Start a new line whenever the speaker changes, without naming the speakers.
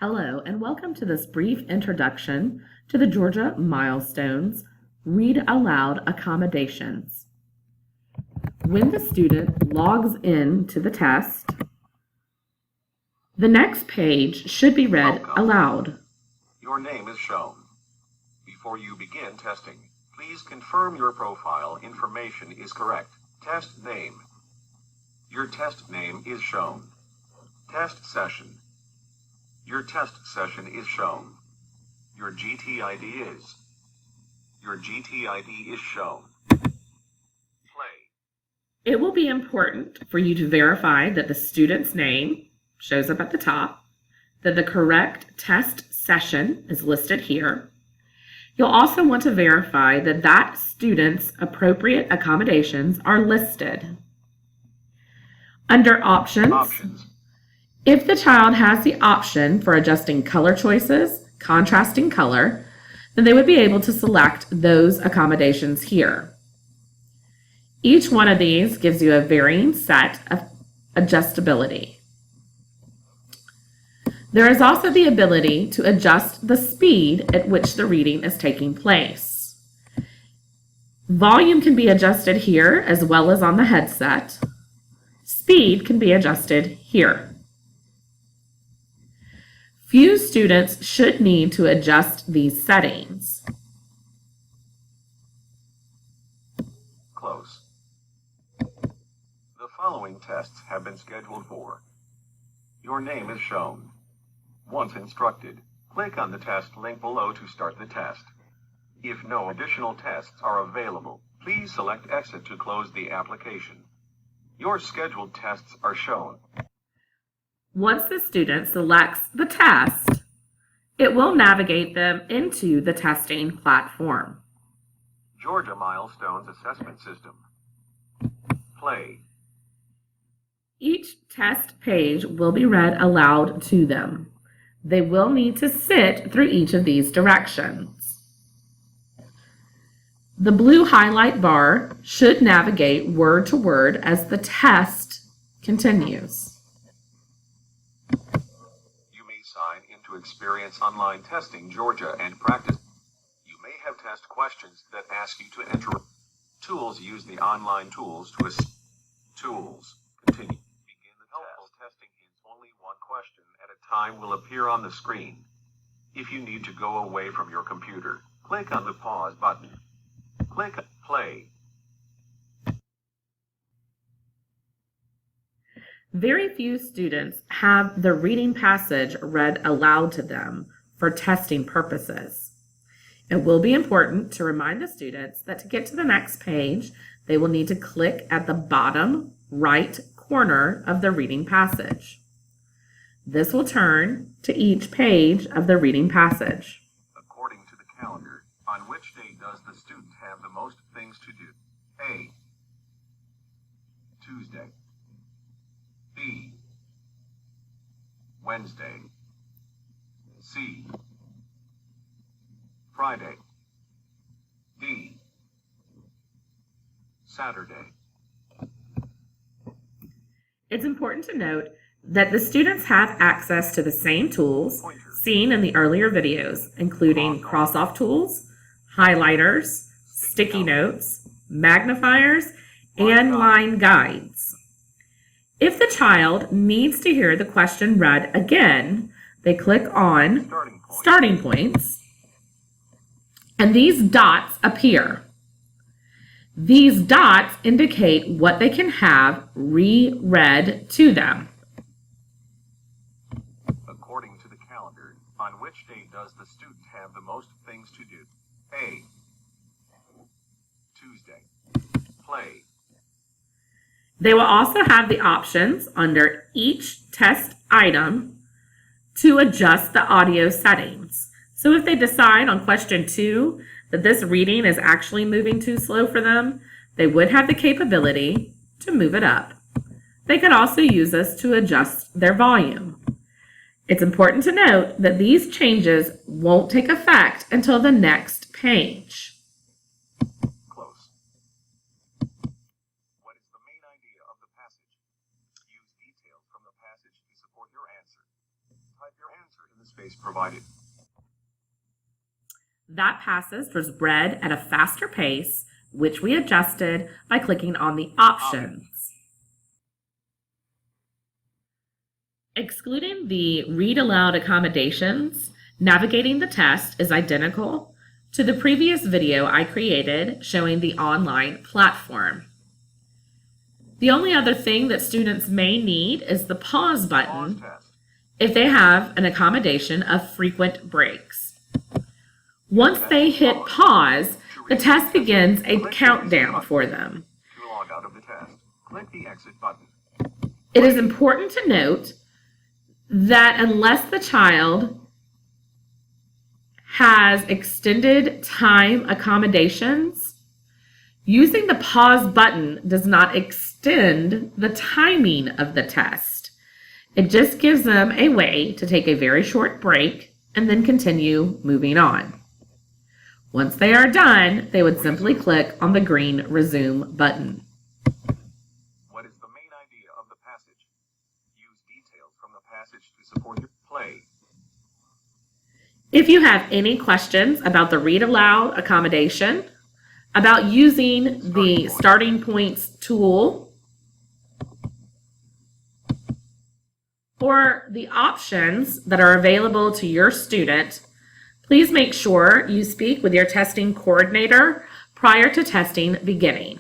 Hello, and welcome to this brief introduction to the Georgia Milestones Read Aloud Accommodations. When the student logs in to the test, the next page should be read aloud.
Your name is shown. Before you begin testing, please confirm your profile information is correct. Test name. Your test name is shown. Test session. Your test session is shown. Your GTID is. Your GTID is shown. Play.
It will be important for you to verify that the student's name shows up at the top, that the correct test session is listed here. You'll also want to verify that that student's appropriate accommodations are listed. Under Options. If the child has the option for adjusting color choices, contrasting color, then they would be able to select those accommodations here. Each one of these gives you a varying set of adjustability. There is also the ability to adjust the speed at which the reading is taking place. Volume can be adjusted here as well as on the headset. Speed can be adjusted here. Few students should need to adjust these settings.
Close. The following tests have been scheduled for. Your name is shown. Once instructed, click on the test link below to start the test. If no additional tests are available, please select Exit to close the application. Your scheduled tests are shown.
Once the student selects the test, it will navigate them into the testing platform.
Georgia Milestones Assessment System. Play.
Each test page will be read aloud to them. They will need to sit through each of these directions. The blue highlight bar should navigate word to word as the test continues.
Sign in to experience online testing Georgia and practice. You may have test questions that ask you to enter. Tools. Use the online tools to Tools. Continue. Begin the helpful testing hints. Only one question at a time will appear on the screen. If you need to go away from your computer, click on the pause button. Click Play.
Very few students have the reading passage read aloud to them for testing purposes. It will be important to remind the students that to get to the next page, they will need to click at the bottom right corner of the reading passage. This will turn to each page of the reading passage.
According to the calendar, on which day does the student have the most things to do? A. Tuesday. B. Wednesday. C. Friday. D. Saturday.
It's important to note that the students have access to the same tools seen in the earlier videos, including cross-off tools, highlighters, sticky notes, magnifiers, and line guides. If the child needs to hear the question read again, they click on Starting Points, and these dots appear. These dots indicate what they can have reread to them.
According to the calendar, on which day does the student have the most things to do? A. Tuesday. Play.
They will also have the options under each test item to adjust the audio settings. So if they decide on question 2 that this reading is actually moving too slow for them, they would have the capability to move it up. They could also use this to adjust their volume. It's important to note that these changes won't take effect until the next page.
Use details from the passage to support your answer. Type your answer. answer in the space provided.
That passage was read at a faster pace, which we adjusted by clicking on the options. Excluding the read aloud accommodations, navigating the test is identical to the previous video I created showing the online platform. The only other thing that students may need is the pause button if they have an accommodation of frequent breaks. Once they hit pause, the test begins a countdown for them.
To log out of the test, click the exit button.
It is important to note that unless the child has extended time accommodations, using the pause button does not extend the timing of the test. It just gives them a way to take a very short break and then continue moving on. Once they are done, they would simply click on the green resume button.
What is the main idea of the passage? Use details from the passage to support your play.
If you have any questions about the read aloud accommodation, about using the starting points tool, or the options that are available to your student, please make sure you speak with your testing coordinator prior to testing beginning.